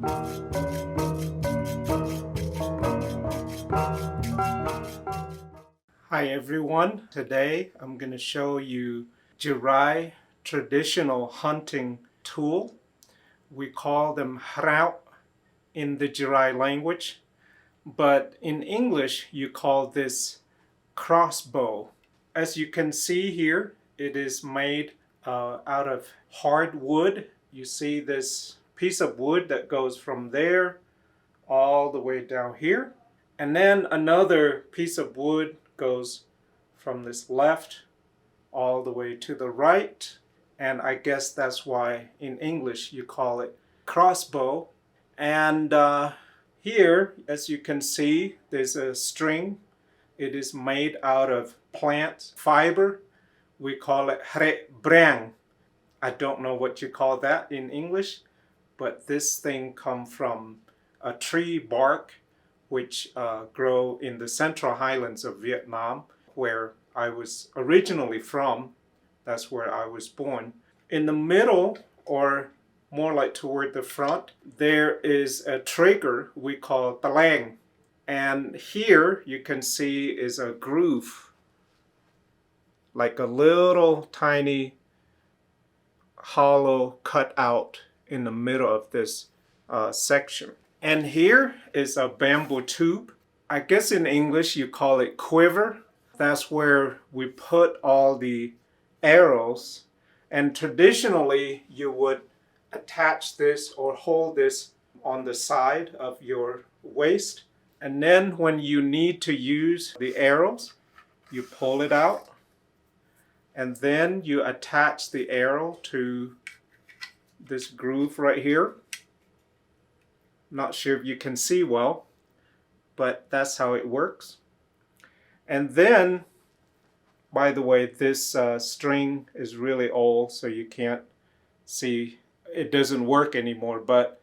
Hi everyone, today I'm going to show you Jarai traditional hunting tool. We call them hraut in the Jarai language, but in English you call this crossbow. As you can see here, it is made out of hard wood. You see this piece of wood that goes from there all the way down here. And then another piece of wood goes from this left all the way to the right. And I guess that's why in English you call it crossbow. And here, as you can see, there's a string. It is made out of plant fiber. We call it brang. I don't know what you call that in English, but this thing comes from a tree bark which grow in the central highlands of Vietnam, where I was originally from. That's where I was born. In the middle, or more like toward the front, there is a trigger we call talang. And here you can see is a groove, like a little tiny hollow cut out in the middle of this section. And here is a bamboo tube. I guess in English you call it quiver. That's where we put all the arrows. And traditionally you would attach this or hold this on the side of your waist. And then when you need to use the arrows, you pull it out. And then you attach the arrow to this groove right here. Not sure if you can see well, but that's how it works. And then, by the way, this string is really old, so you can't see. It doesn't work anymore, but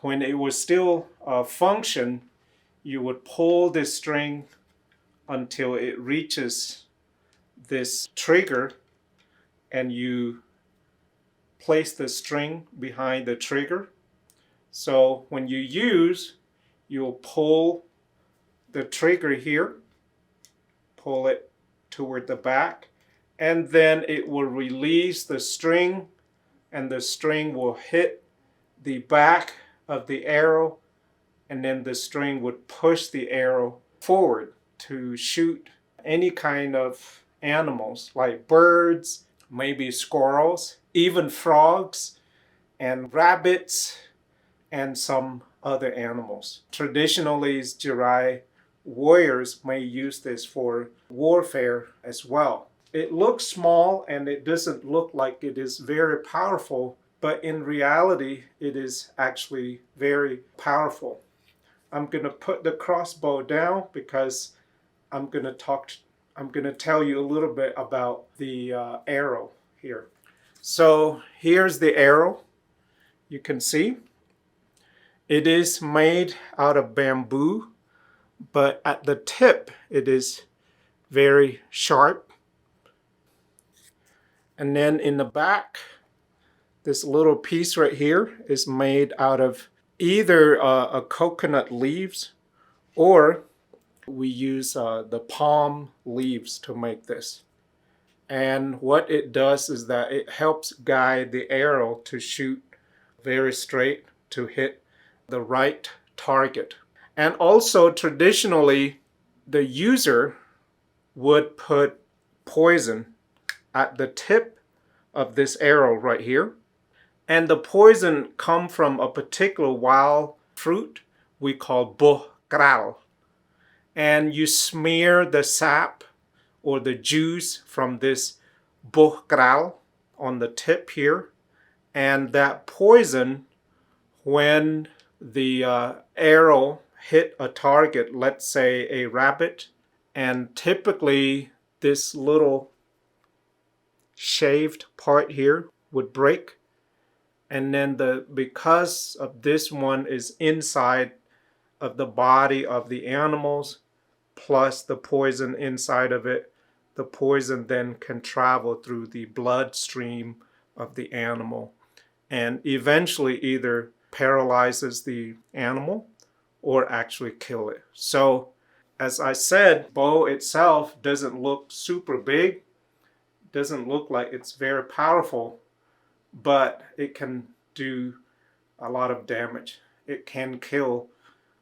when it was still function, you would pull this string until it reaches this trigger, and you place the string behind the trigger. So when you use, you'll pull the trigger here, pull it toward the back, and then it will release the string, and the string will hit the back of the arrow, and then the string would push the arrow forward to shoot any kind of animals like birds, maybe squirrels, even frogs and rabbits, and some other animals. Traditionally, Jarai warriors may use this for warfare as well. It looks small and it doesn't look like it is very powerful, but in reality, it is actually very powerful. I'm going to put the crossbow down because I'm going to tell you a little bit about the arrow here. So here's the arrow. You can see it is made out of bamboo, but at the tip it is very sharp. And then in the back, this little piece right here is made out of either a coconut leaves, or we use the palm leaves to make this. And what it does is that it helps guide the arrow to shoot very straight, to hit the right target. And also traditionally, the user would put poison at the tip of this arrow right here. And the poison come from a particular wild fruit we call bowstring. And you smear the sap or the juice from this bowstring on the tip here. And that poison, when the arrow hit a target, let's say a rabbit, and typically this little shaved part here would break, and then because of this one is inside of the body of the animals plus the poison inside of it, the poison then can travel through the bloodstream of the animal and eventually either paralyzes the animal or actually kill it. So as I said, bow itself doesn't look super big, doesn't look like it's very powerful, but it can do a lot of damage. It can kill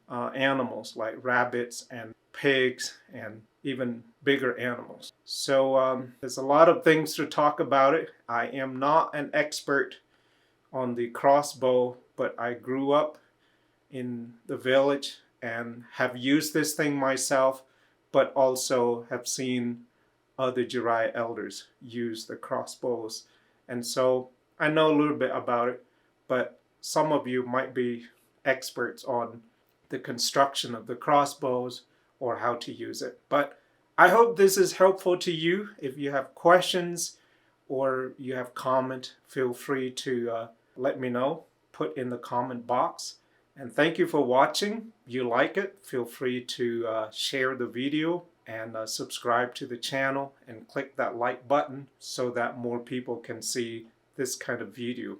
animals like rabbits and pigs and even bigger animals. So there's a lot of things to talk about it. I am not an expert on the crossbow, but I grew up in the village and have used this thing myself, but also have seen other Jarai elders use the crossbows. And so I know a little bit about it, but some of you might be experts on the construction of the crossbows or how to use it. But I hope this is helpful to you. If you have questions or you have comment, feel free to let me know. Put in the comment box. And thank you for watching. If you like it, feel free to share the video and subscribe to the channel and click that like button so that more people can see this kind of video.